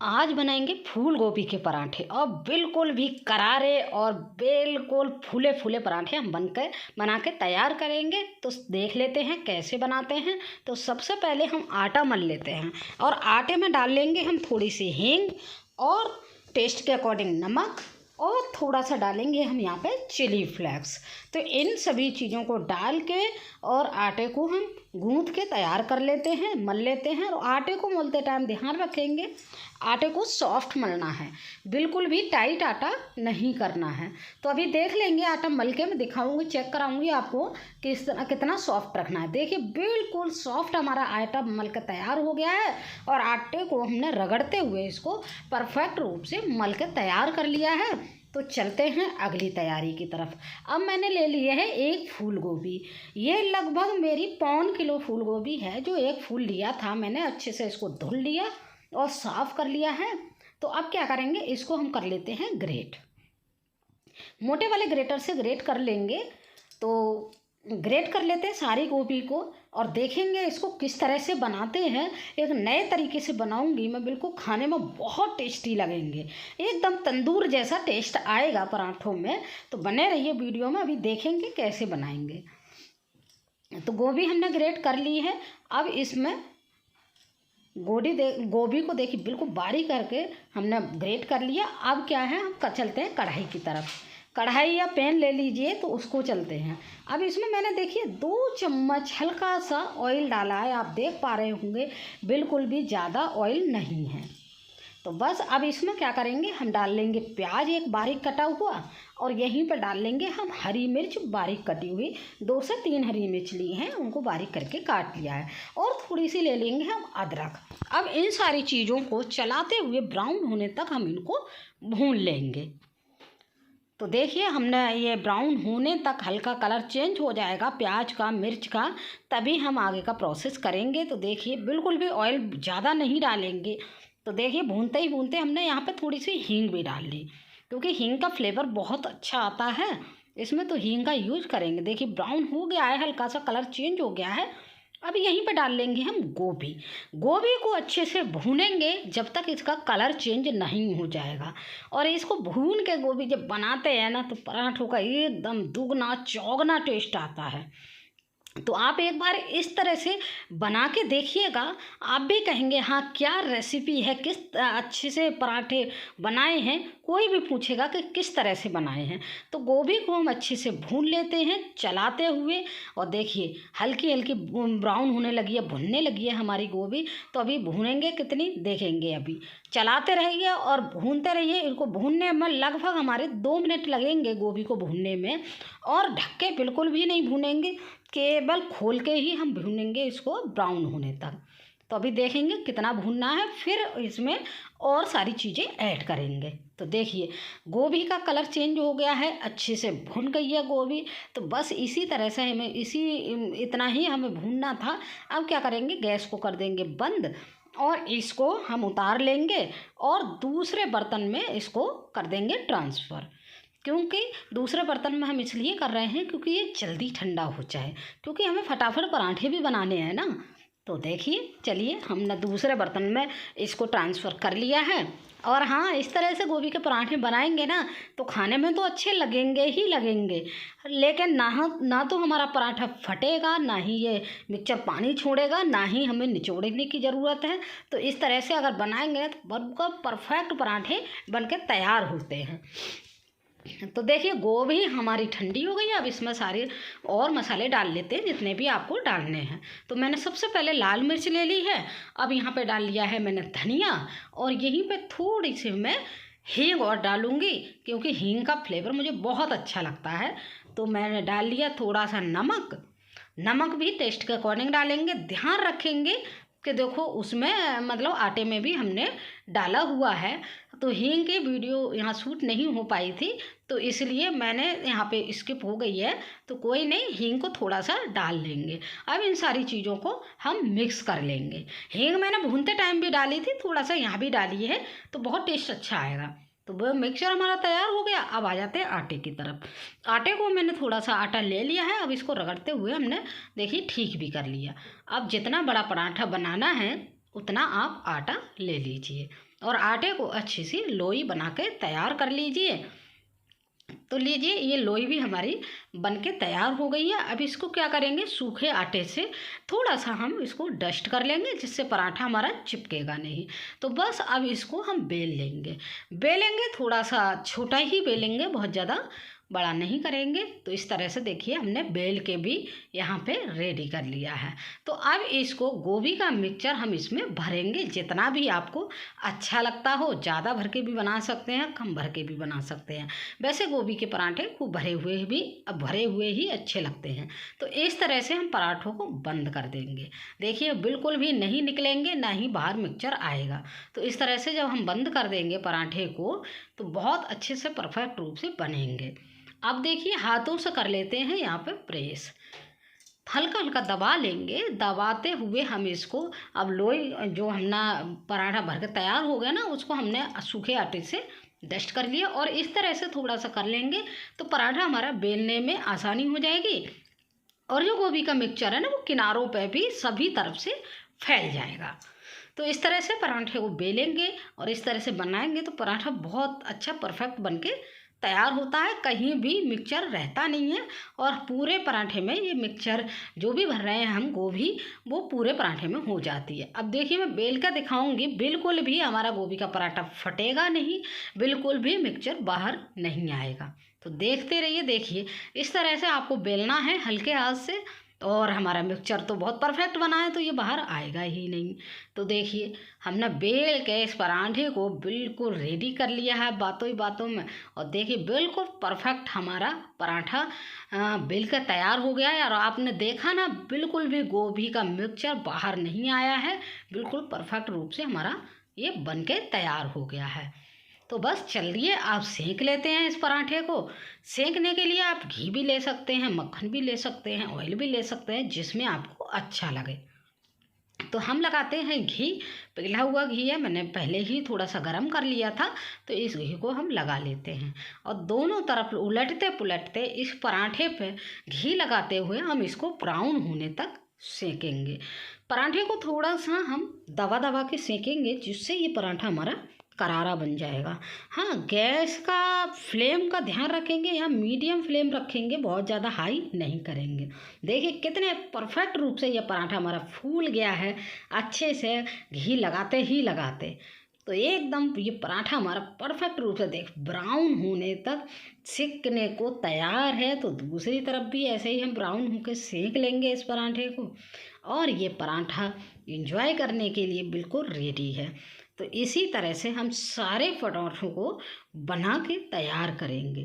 आज बनाएंगे फूल गोभी के पराठे और बिल्कुल भी करारे और बिल्कुल फूले फूले पराठे हम बना के तैयार करेंगे। तो देख लेते हैं कैसे बनाते हैं। तो सबसे पहले हम आटा मल लेते हैं और आटे में डाल लेंगे हम थोड़ी सी हींग और टेस्ट के अकॉर्डिंग नमक और थोड़ा सा डालेंगे हम यहाँ पे चिली फ्लेक्स। तो इन सभी चीज़ों को डाल के और आटे को हम गूंथ के तैयार कर लेते हैं, मल लेते हैं। और आटे को मलते टाइम ध्यान रखेंगे आटे को सॉफ्ट मलना है, बिल्कुल भी टाइट आटा नहीं करना है। तो अभी देख लेंगे आटा मल के मैं दिखाऊंगी, चेक कराऊंगी आपको कि इस तरह कितना सॉफ्ट रखना है। देखिए बिल्कुल सॉफ्ट हमारा आटा मल के तैयार हो गया है और आटे को हमने रगड़ते हुए इसको परफेक्ट रूप से मल के तैयार कर लिया है। तो चलते हैं अगली तैयारी की तरफ। अब मैंने ले लिए है एक फूल गोभी। ये लगभग मेरी 1.25 किलो फूल गोभी है। जो एक फूल लिया था मैंने, अच्छे से इसको धुल लिया और साफ़ कर लिया है। तो अब क्या करेंगे, इसको हम कर लेते हैं ग्रेट। मोटे वाले ग्रेटर से ग्रेट कर लेंगे। तो ग्रेट कर लेते हैं सारी गोभी को और देखेंगे इसको किस तरह से बनाते हैं। एक नए तरीके से बनाऊंगी मैं, बिल्कुल खाने में बहुत टेस्टी लगेंगे, एकदम तंदूर जैसा टेस्ट आएगा पराठों में। तो बने रहिए वीडियो में, अभी देखेंगे कैसे बनाएंगे। तो गोभी हमने ग्रेट कर ली है। अब इसमें गोभी को देखिए बिल्कुल बारीक करके हमने ग्रेट कर लिया। अब क्या है, हम चलते हैं कढ़ाई की तरफ। कढ़ाई या पैन ले लीजिए तो उसको चलते हैं। अब इसमें मैंने देखिए 2 चम्मच हल्का सा ऑयल डाला है। आप देख पा रहे होंगे बिल्कुल भी ज़्यादा ऑयल नहीं है। तो बस अब इसमें क्या करेंगे, हम डाल लेंगे प्याज एक बारीक कटा हुआ और यहीं पर डाल लेंगे हम हरी मिर्च बारीक कटी हुई। 2 से 3 हरी मिर्च ली हैं, उनको बारीक करके काट लिया है। और थोड़ी सी ले लेंगे हम अदरक। अब इन सारी चीज़ों को चलाते हुए ब्राउन होने तक हम इनको भून लेंगे। तो देखिए हमने ये ब्राउन होने तक हल्का कलर चेंज हो जाएगा प्याज का, मिर्च का, तभी हम आगे का प्रोसेस करेंगे। तो देखिए बिल्कुल भी ऑयल ज़्यादा नहीं डालेंगे। तो देखिए भूनते ही भूनते हमने यहाँ पे थोड़ी सी हींग भी डाल ली, क्योंकि हींग का फ्लेवर बहुत अच्छा आता है इसमें, तो हींग का यूज करेंगे। देखिए ब्राउन हो गया है, हल्का सा कलर चेंज हो गया है। अब यहीं पे डाल लेंगे हम गोभी। गोभी को अच्छे से भूनेंगे जब तक इसका कलर चेंज नहीं हो जाएगा। और इसको भून के गोभी जब बनाते हैं ना, तो पराठों का एकदम दुगना चौगना टेस्ट आता है। तो आप एक बार इस तरह से बना के देखिएगा, आप भी कहेंगे हाँ क्या रेसिपी है, किस अच्छे से पराठे बनाए हैं। कोई भी पूछेगा कि किस तरह से बनाए हैं। तो गोभी को हम अच्छे से भून लेते हैं चलाते हुए। और देखिए हल्की हल्की ब्राउन होने लगी है, भुनने लगी है हमारी गोभी। तो अभी भूनेंगे कितनी देखेंगे, अभी चलाते रहिए और भूनते रहिए। इनको भूनने में लगभग हमारे 2 मिनट लगेंगे गोभी को भूनने में। और ढक के बिल्कुल भी नहीं भूनेंगे, केवल खोल के ही हम भूनेंगे इसको ब्राउन होने तक। तो अभी देखेंगे कितना भूनना है, फिर इसमें और सारी चीज़ें ऐड करेंगे। तो देखिए गोभी का कलर चेंज हो गया है, अच्छे से भुन गई है गोभी। तो बस इसी तरह से हमें इतना ही हमें भूनना था। अब क्या करेंगे, गैस को कर देंगे बंद और इसको हम उतार लेंगे और दूसरे बर्तन में इसको कर देंगे ट्रांसफ़र। क्योंकि दूसरे बर्तन में हम इसलिए कर रहे हैं क्योंकि ये जल्दी ठंडा हो जाए, क्योंकि हमें फटाफट पराठे भी बनाने हैं ना। तो देखिए चलिए हमने दूसरे बर्तन में इसको ट्रांसफ़र कर लिया है। और हाँ, इस तरह से गोभी के पराठे बनाएंगे ना तो खाने में तो अच्छे लगेंगे ही लगेंगे, लेकिन ना तो हमारा पराठा फटेगा, ना ही ये मिक्सचर पानी छोड़ेगा, ना ही हमें निचोड़ने की ज़रूरत है। तो इस तरह से अगर बनाएंगे तो बिल्कुल परफेक्ट पराठे बन के तैयार होते हैं। तो देखिए गोभी हमारी ठंडी हो गई है। अब इसमें सारे और मसाले डाल लेते हैं जितने भी आपको डालने हैं। तो मैंने सबसे पहले लाल मिर्च ले ली है। अब यहाँ पे डाल लिया है मैंने धनिया और यहीं पे थोड़ी सी मैं हींग और डालूँगी, क्योंकि हींग का फ्लेवर मुझे बहुत अच्छा लगता है। तो मैंने डाल लिया थोड़ा सा नमक। नमक भी टेस्ट के अकॉर्डिंग डालेंगे, ध्यान रखेंगे कि देखो उसमें मतलब आटे में भी हमने डाला हुआ है। तो हींग की वीडियो यहाँ शूट नहीं हो पाई थी, तो इसलिए मैंने यहाँ पे स्किप हो गई है। तो कोई नहीं, हींग को थोड़ा सा डाल लेंगे। अब इन सारी चीज़ों को हम मिक्स कर लेंगे। हींग मैंने भूनते टाइम भी डाली थी, थोड़ा सा यहाँ भी डाली है, तो बहुत टेस्ट अच्छा आएगा। तो वो मिक्सचर हमारा तैयार हो गया। अब आ जाते हैं आटे की तरफ। आटे को मैंने थोड़ा सा आटा ले लिया है। अब इसको रगड़ते हुए हमने देखिए ठीक भी कर लिया। अब जितना बड़ा पराठा बनाना है उतना आप आटा ले लीजिए और आटे को अच्छी सी लोई बना के तैयार कर लीजिए। तो लीजिए ये लोई भी हमारी बनके तैयार हो गई है। अब इसको क्या करेंगे, सूखे आटे से थोड़ा सा हम इसको डस्ट कर लेंगे जिससे पराठा हमारा चिपकेगा नहीं। तो बस अब इसको हम बेलेंगे थोड़ा सा छोटा ही बेलेंगे, बहुत ज़्यादा बड़ा नहीं करेंगे। तो इस तरह से देखिए हमने बेल के भी यहाँ पे रेडी कर लिया है। तो अब इसको गोभी का मिक्सचर हम इसमें भरेंगे, जितना भी आपको अच्छा लगता हो। ज़्यादा भर के भी बना सकते हैं, कम भर के भी बना सकते हैं। वैसे गोभी के पराठे खूब भरे हुए ही अच्छे लगते हैं। तो इस तरह से हम पराठों को बंद कर देंगे। देखिए बिल्कुल भी नहीं निकलेंगे, ना ही बाहर मिक्सचर आएगा। तो इस तरह से जब हम बंद कर देंगे पराठे को तो बहुत अच्छे से परफेक्ट रूप से बनेंगे। अब देखिए हाथों से कर लेते हैं यहाँ पे प्रेस, हल्का हल्का दबा लेंगे। दबाते हुए हम इसको, अब लोई जो हमने पराठा भर के तैयार हो गया ना, उसको हमने सूखे आटे से डस्ट कर लिया और इस तरह से थोड़ा सा कर लेंगे तो पराठा हमारा बेलने में आसानी हो जाएगी। और जो गोभी का मिक्सचर है ना, वो किनारों पे भी सभी तरफ से फैल जाएगा। तो इस तरह से पराठे को बेलेंगे और इस तरह से बनाएंगे तो पराठा बहुत अच्छा परफेक्ट बनके तैयार होता है। कहीं भी मिक्सचर रहता नहीं है और पूरे पराठे में ये मिक्सचर जो भी भर रहे हैं हम गोभी, वो पूरे पराठे में हो जाती है। अब देखिए मैं बेल कर दिखाऊंगी, बिल्कुल भी हमारा गोभी का पराठा फटेगा नहीं, बिल्कुल भी मिक्सचर बाहर नहीं आएगा। तो देखते रहिए। देखिए इस तरह से आपको बेलना है हल्के हाथ से और हमारा मिक्सचर तो बहुत परफेक्ट बना है तो ये बाहर आएगा ही नहीं। तो देखिए हमने बेल के इस पराठे को बिल्कुल रेडी कर लिया है बातों ही बातों में। और देखिए बिल्कुल परफेक्ट हमारा पराठा बेल कर तैयार हो गया है। और आपने देखा ना, बिल्कुल भी गोभी का मिक्सचर बाहर नहीं आया है, बिल्कुल परफेक्ट रूप से हमारा ये बन के तैयार हो गया है। तो बस चलिए आप सेंक लेते हैं इस पराठे को। सेंकने के लिए आप घी भी ले सकते हैं, मक्खन भी ले सकते हैं, ऑयल भी ले सकते हैं, जिसमें आपको अच्छा लगे। तो हम लगाते हैं घी, पिघला हुआ घी है, मैंने पहले ही थोड़ा सा गर्म कर लिया था। तो इस घी को हम लगा लेते हैं और दोनों तरफ उलटते पुलटते इस पराठे पे घी लगाते हुए हम इसको ब्राउन होने तक सेकेंगे। पराठे को थोड़ा सा हम दबा दबा के सेकेंगे जिससे ये पराठा हमारा करारा बन जाएगा। हाँ, गैस का फ्लेम का ध्यान रखेंगे, या मीडियम फ्लेम रखेंगे, बहुत ज़्यादा हाई नहीं करेंगे। देखिए कितने परफेक्ट रूप से ये पराठा हमारा फूल गया है, अच्छे से घी लगाते ही लगाते। तो एकदम ये पराठा हमारा परफेक्ट रूप से देख ब्राउन होने तक सेकने को तैयार है। तो दूसरी तरफ भी ऐसे ही हम ब्राउन होकर सेक लेंगे इस पराठे को और ये पराठा एंजॉय करने के लिए बिल्कुल रेडी है। तो इसी तरह से हम सारे पराठों को बना के तैयार करेंगे।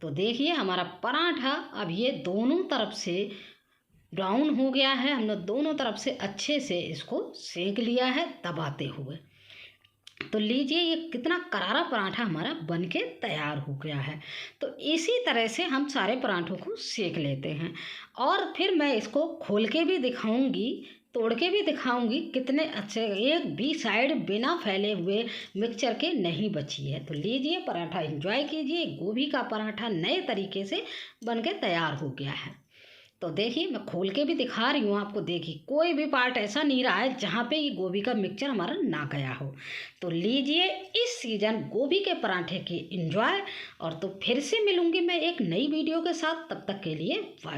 तो देखिए हमारा पराठा अब ये दोनों तरफ से ब्राउन हो गया है, हमने दोनों तरफ से अच्छे से इसको सेक लिया है दबाते हुए। तो लीजिए ये कितना करारा पराठा हमारा बनके तैयार हो गया है। तो इसी तरह से हम सारे पराठों को सेक लेते हैं और फिर मैं इसको खोल के भी दिखाऊंगी, तोड़ के भी दिखाऊंगी कितने अच्छे, एक भी साइड बिना फैले हुए मिक्सचर के नहीं बची है। तो लीजिए पराठा एंजॉय कीजिए। गोभी का पराठा नए तरीके से बनके तैयार हो गया है। तो देखिए मैं खोल के भी दिखा रही हूँ आपको। देखिए कोई भी पार्ट ऐसा नहीं रहा है जहाँ पे ये गोभी का मिक्सचर हमारा ना गया हो। तो लीजिए इस सीजन गोभी के पराठे की एंजॉय। और तो फिर से मिलूंगी मैं एक नई वीडियो के साथ, तब तक के लिए बाय।